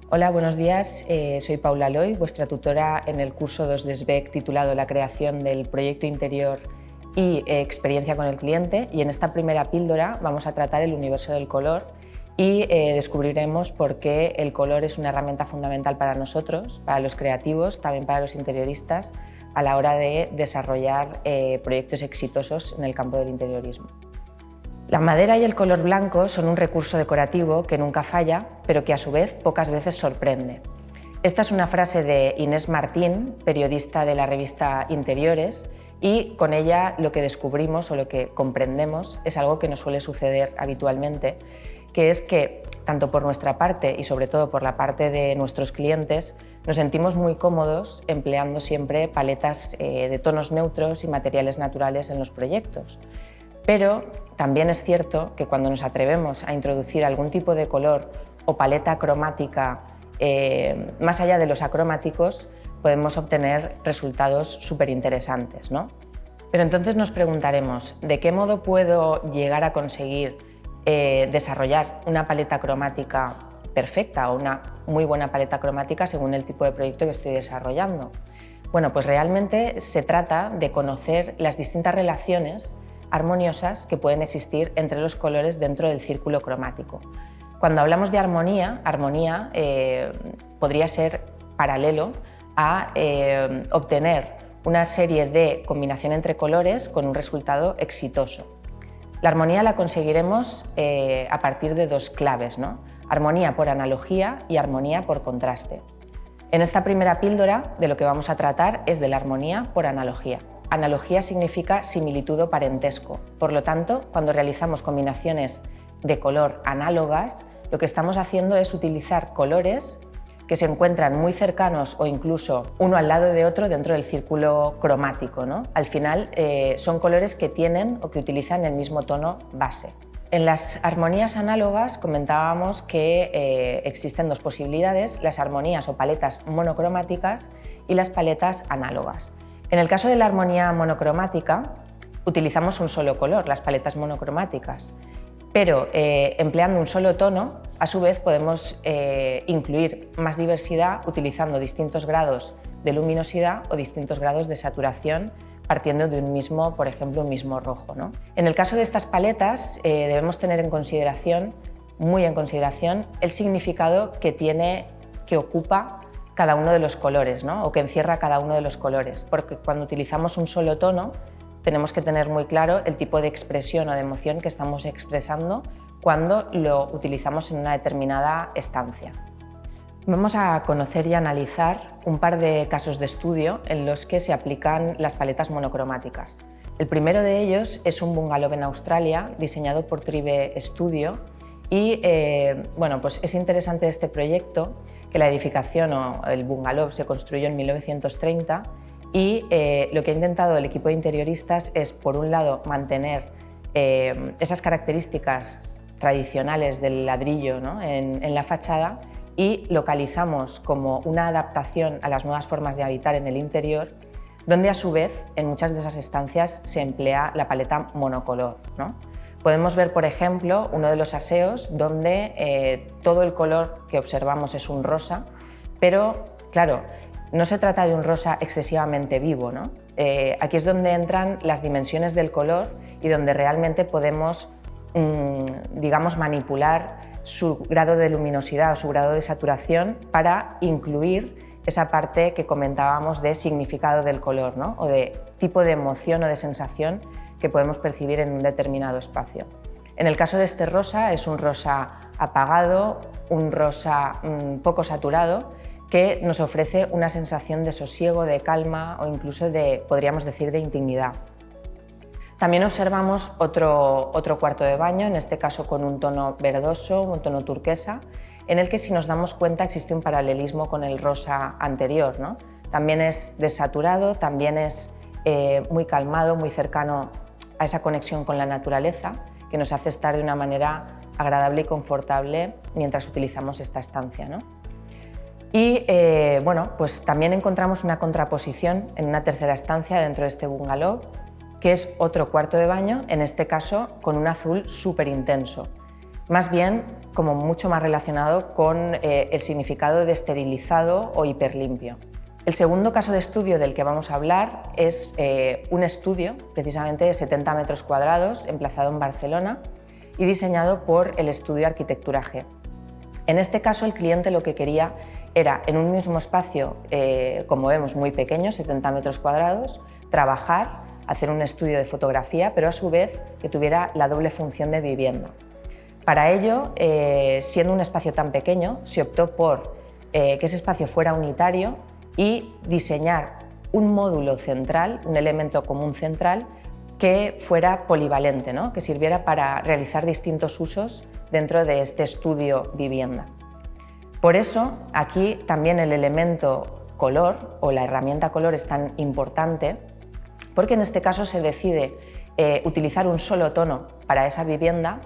Hola, buenos días. Soy Paula Loy, vuestra tutora en el curso 2 de SBEC titulado La creación del proyecto interior y experiencia con el cliente, y en esta primera píldora vamos a tratar el universo del color y descubriremos por qué el color es una herramienta fundamental para nosotros, para los creativos, también para los interioristas, a la hora de desarrollar proyectos exitosos en el campo del interiorismo. La madera y el color blanco son un recurso decorativo que nunca falla, pero que a su vez pocas veces sorprende. Esta es una frase de Inés Martín, periodista de la revista Interiores, y con ella lo que descubrimos o lo que comprendemos es algo que nos suele suceder habitualmente, que es que tanto por nuestra parte y sobre todo por la parte de nuestros clientes nos sentimos muy cómodos empleando siempre paletas de tonos neutros y materiales naturales en los proyectos. Pero también es cierto que cuando nos atrevemos a introducir algún tipo de color o paleta cromática más allá de los acromáticos, podemos obtener resultados súper interesantes, ¿no? Pero entonces nos preguntaremos, ¿de qué modo puedo llegar a conseguir desarrollar una paleta cromática perfecta o una muy buena paleta cromática según el tipo de proyecto que estoy desarrollando? Bueno, pues realmente se trata de conocer las distintas relaciones armoniosas que pueden existir entre los colores dentro del círculo cromático. Cuando hablamos de armonía, podría ser paralelo a obtener una serie de combinación entre colores con un resultado exitoso. La armonía la conseguiremos a partir de dos claves, ¿no? Armonía por analogía y armonía por contraste. En esta primera píldora de lo que vamos a tratar es de la armonía por analogía. Analogía significa similitud o parentesco. Por lo tanto, cuando realizamos combinaciones de color análogas, lo que estamos haciendo es utilizar colores que se encuentran muy cercanos o incluso uno al lado de otro dentro del círculo cromático, ¿no? Al final son colores que tienen o que utilizan el mismo tono base. En las armonías análogas comentábamos que existen dos posibilidades, las armonías o paletas monocromáticas y las paletas análogas. En el caso de la armonía monocromática, utilizamos un solo color, las paletas monocromáticas, pero empleando un solo tono, a su vez podemos incluir más diversidad utilizando distintos grados de luminosidad o distintos grados de saturación partiendo de un mismo, por ejemplo, un mismo rojo, ¿no? En el caso de estas paletas debemos tener muy en consideración, el significado que ocupa cada uno de los colores, ¿no? O que encierra cada uno de los colores, porque cuando utilizamos un solo tono tenemos que tener muy claro el tipo de expresión o de emoción que estamos expresando cuando lo utilizamos en una determinada estancia. Vamos a conocer y analizar un par de casos de estudio en los que se aplican las paletas monocromáticas. El primero de ellos es un bungalow en Australia diseñado por Tribe Studio y pues es interesante este proyecto que la edificación o el bungalow se construyó en 1930 y lo que ha intentado el equipo de interioristas es, por un lado, mantener esas características tradicionales del ladrillo, ¿no? en la fachada, y localizamos como una adaptación a las nuevas formas de habitar en el interior, donde a su vez en muchas de esas estancias se emplea la paleta monocolor, ¿no? Podemos ver, por ejemplo, uno de los aseos donde todo el color que observamos es un rosa, pero claro, no se trata de un rosa excesivamente vivo, ¿no? Aquí es donde entran las dimensiones del color y donde realmente podemos, manipular su grado de luminosidad o su grado de saturación para incluir esa parte que comentábamos de significado del color, ¿no? O de tipo de emoción o de sensación que podemos percibir en un determinado espacio. En el caso de este rosa es un rosa apagado, un rosa poco saturado, que nos ofrece una sensación de sosiego, de calma o incluso podríamos decir, de intimidad. También observamos otro cuarto de baño, en este caso con un tono verdoso, un tono turquesa, en el que, si nos damos cuenta, existe un paralelismo con el rosa anterior, ¿no? También es desaturado, también es muy calmado, muy cercano a esa conexión con la naturaleza, que nos hace estar de una manera agradable y confortable mientras utilizamos esta estancia, ¿no? Y pues también encontramos una contraposición en una tercera estancia dentro de este bungalow, que es otro cuarto de baño, en este caso con un azul súper intenso. más bien como mucho más relacionado con el significado de esterilizado o hiperlimpio. El segundo caso de estudio del que vamos a hablar es un estudio precisamente de 70 metros cuadrados emplazado en Barcelona y diseñado por el estudio Arquitectura G. En este caso el cliente lo que quería era en un mismo espacio, como vemos muy pequeño, 70 metros cuadrados, trabajar, hacer un estudio de fotografía, pero a su vez que tuviera la doble función de vivienda. Para ello, siendo un espacio tan pequeño, se optó por que ese espacio fuera unitario y diseñar un módulo central, un elemento común central, que fuera polivalente, ¿no? Que sirviera para realizar distintos usos dentro de este estudio vivienda. Por eso, aquí también el elemento color o la herramienta color es tan importante, porque en este caso se decide utilizar un solo tono para esa vivienda,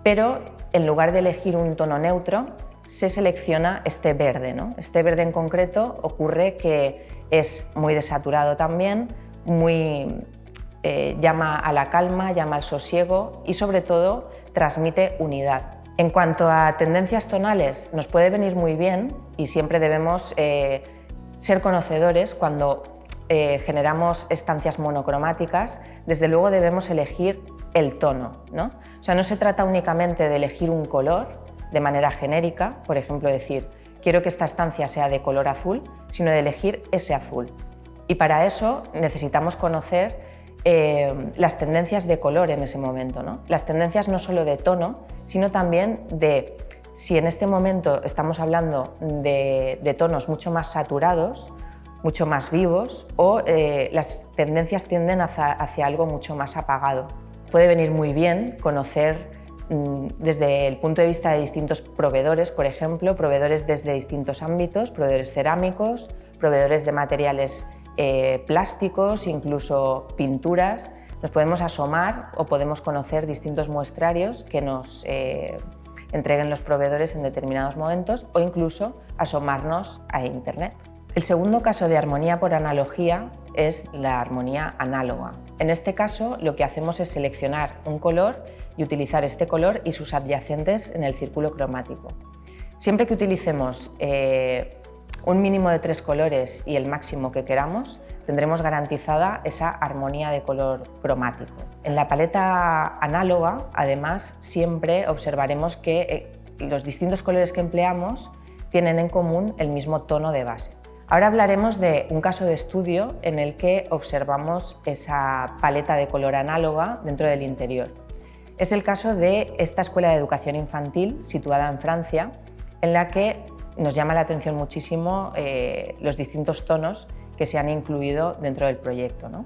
pero en lugar de elegir un tono neutro, se selecciona este verde, ¿no? Este verde en concreto ocurre que es muy desaturado también, llama a la calma, llama al sosiego y sobre todo transmite unidad. En cuanto a tendencias tonales, nos puede venir muy bien y siempre debemos ser conocedores cuando generamos estancias monocromáticas. Desde luego debemos elegir el tono, ¿no? O sea, no se trata únicamente de elegir un color de manera genérica, por ejemplo decir quiero que esta estancia sea de color azul, sino de elegir ese azul. Y para eso necesitamos conocer las tendencias de color en ese momento, ¿no? Las tendencias no solo de tono, sino también de si en este momento estamos hablando de tonos mucho más saturados, mucho más vivos, o las tendencias tienden hacia algo mucho más apagado. Puede venir muy bien conocer desde el punto de vista de distintos proveedores, por ejemplo, proveedores desde distintos ámbitos, proveedores cerámicos, proveedores de materiales plásticos, incluso pinturas. Nos podemos asomar o podemos conocer distintos muestrarios que nos entreguen los proveedores en determinados momentos o incluso asomarnos a Internet. El segundo caso de armonía por analogía es la armonía análoga. En este caso lo que hacemos es seleccionar un color y utilizar este color y sus adyacentes en el círculo cromático. Siempre que utilicemos un mínimo de 3 colores y el máximo que queramos, tendremos garantizada esa armonía de color cromático. En la paleta análoga, además, siempre observaremos que los distintos colores que empleamos tienen en común el mismo tono de base. Ahora hablaremos de un caso de estudio en el que observamos esa paleta de color análoga dentro del interior. Es el caso de esta escuela de educación infantil situada en Francia, en la que nos llama la atención muchísimo los distintos tonos que se han incluido dentro del proyecto, ¿no?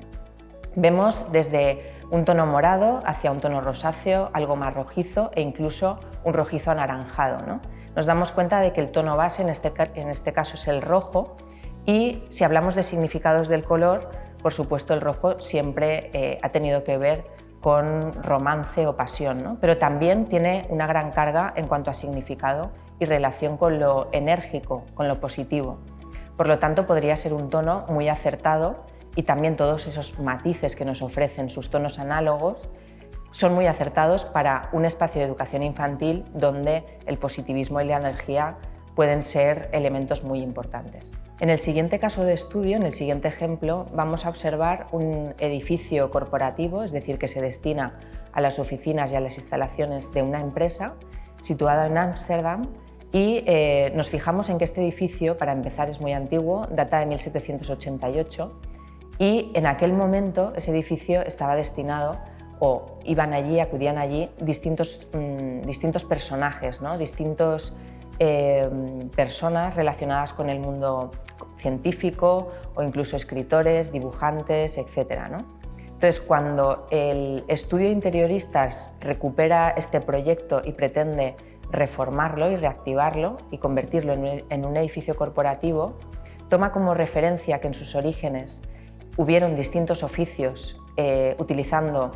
Vemos desde un tono morado hacia un tono rosáceo, algo más rojizo e incluso un rojizo anaranjado, ¿no? Nos damos cuenta de que el tono base en este caso es el rojo y si hablamos de significados del color, por supuesto el rojo siempre ha tenido que ver con romance o pasión, ¿no? Pero también tiene una gran carga en cuanto a significado y relación con lo enérgico, con lo positivo. Por lo tanto, podría ser un tono muy acertado y también todos esos matices que nos ofrecen sus tonos análogos son muy acertados para un espacio de educación infantil donde el positivismo y la energía pueden ser elementos muy importantes. En el siguiente caso de estudio, en el siguiente ejemplo, vamos a observar un edificio corporativo, es decir, que se destina a las oficinas y a las instalaciones de una empresa situado en Ámsterdam y nos fijamos en que este edificio, para empezar, es muy antiguo, data de 1788 y en aquel momento ese edificio estaba destinado o acudían allí distintos personajes, ¿no? Distintos personas relacionadas con el mundo científico o incluso escritores, dibujantes, etc., ¿no? Entonces, cuando el estudio de interioristas recupera este proyecto y pretende reformarlo y reactivarlo y convertirlo en un edificio corporativo, toma como referencia que en sus orígenes hubieron distintos oficios utilizando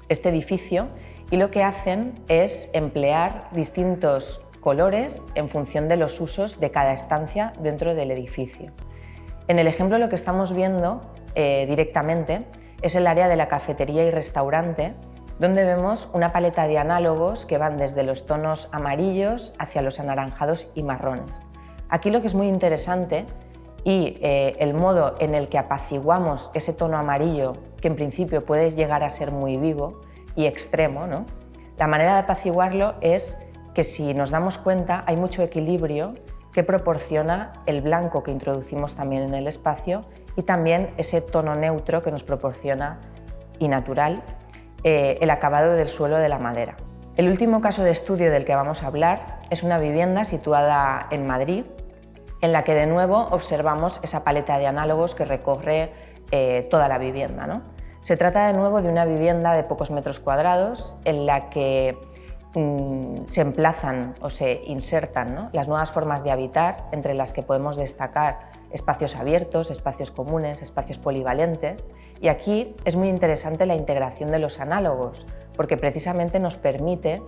este edificio y lo que hacen es emplear distintos colores en función de los usos de cada estancia dentro del edificio. En el ejemplo lo que estamos viendo directamente es el área de la cafetería y restaurante, donde vemos una paleta de análogos que van desde los tonos amarillos hacia los anaranjados y marrones. Aquí lo que es muy interesante y el modo en el que apaciguamos ese tono amarillo, que en principio puede llegar a ser muy vivo y extremo, ¿no? La manera de apaciguarlo es que, si nos damos cuenta, hay mucho equilibrio que proporciona el blanco que introducimos también en el espacio y también ese tono neutro que nos proporciona y natural el acabado del suelo de la madera. El último caso de estudio del que vamos a hablar es una vivienda situada en Madrid, en la que de nuevo observamos esa paleta de análogos que recorre toda la vivienda, ¿no? Se trata de nuevo de una vivienda de pocos metros cuadrados en la que se emplazan o se insertan, ¿no?, las nuevas formas de habitar, entre las que podemos destacar espacios abiertos, espacios comunes, espacios polivalentes. Y aquí es muy interesante la integración de los análogos, porque precisamente nos permite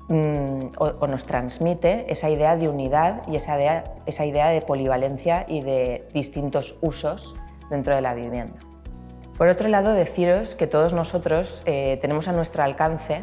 o nos transmite esa idea de unidad y esa idea de polivalencia y de distintos usos dentro de la vivienda. Por otro lado, deciros que todos nosotros tenemos a nuestro alcance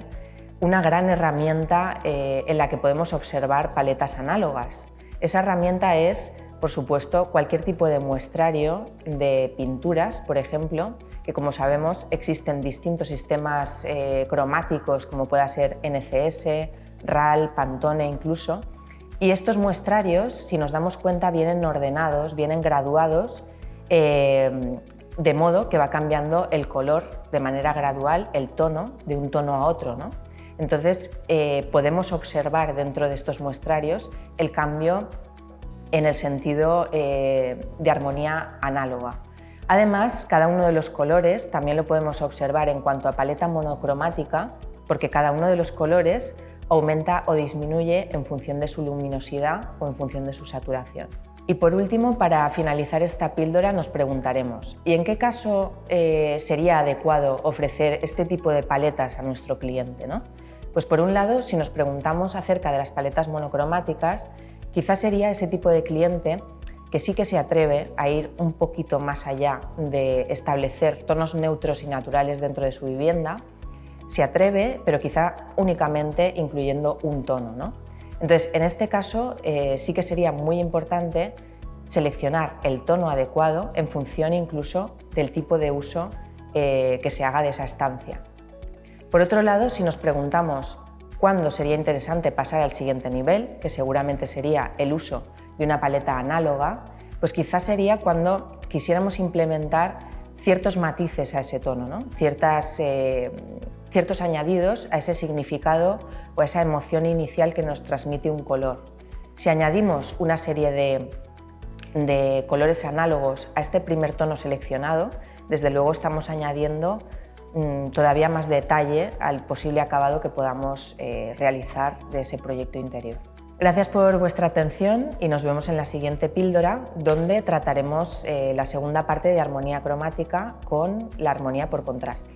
una gran herramienta en la que podemos observar paletas análogas. Esa herramienta es, por supuesto, cualquier tipo de muestrario de pinturas, por ejemplo, que, como sabemos, existen distintos sistemas cromáticos, como pueda ser NCS, RAL, Pantone incluso, y estos muestrarios, si nos damos cuenta, vienen ordenados, vienen graduados, de modo que va cambiando el color de manera gradual, el tono, de un tono a otro, ¿no? Entonces podemos observar dentro de estos muestrarios el cambio en el sentido de armonía análoga. Además, cada uno de los colores también lo podemos observar en cuanto a paleta monocromática, porque cada uno de los colores aumenta o disminuye en función de su luminosidad o en función de su saturación. Y por último, para finalizar esta píldora, nos preguntaremos: ¿y en qué caso sería adecuado ofrecer este tipo de paletas a nuestro cliente, ¿no? Pues por un lado, si nos preguntamos acerca de las paletas monocromáticas, quizás sería ese tipo de cliente que sí que se atreve a ir un poquito más allá de establecer tonos neutros y naturales dentro de su vivienda. Se atreve, pero quizá únicamente incluyendo un tono, ¿no? Entonces, en este caso sí que sería muy importante seleccionar el tono adecuado en función incluso del tipo de uso que se haga de esa estancia. Por otro lado, si nos preguntamos cuándo sería interesante pasar al siguiente nivel, que seguramente sería el uso de una paleta análoga, pues quizás sería cuando quisiéramos implementar ciertos matices a ese tono, ¿no? Ciertos añadidos a ese significado o a esa emoción inicial que nos transmite un color. Si añadimos una serie de colores análogos a este primer tono seleccionado, desde luego estamos añadiendo todavía más detalle al posible acabado que podamos realizar de ese proyecto interior. Gracias por vuestra atención y nos vemos en la siguiente píldora, donde trataremos la segunda parte de armonía cromática con la armonía por contraste.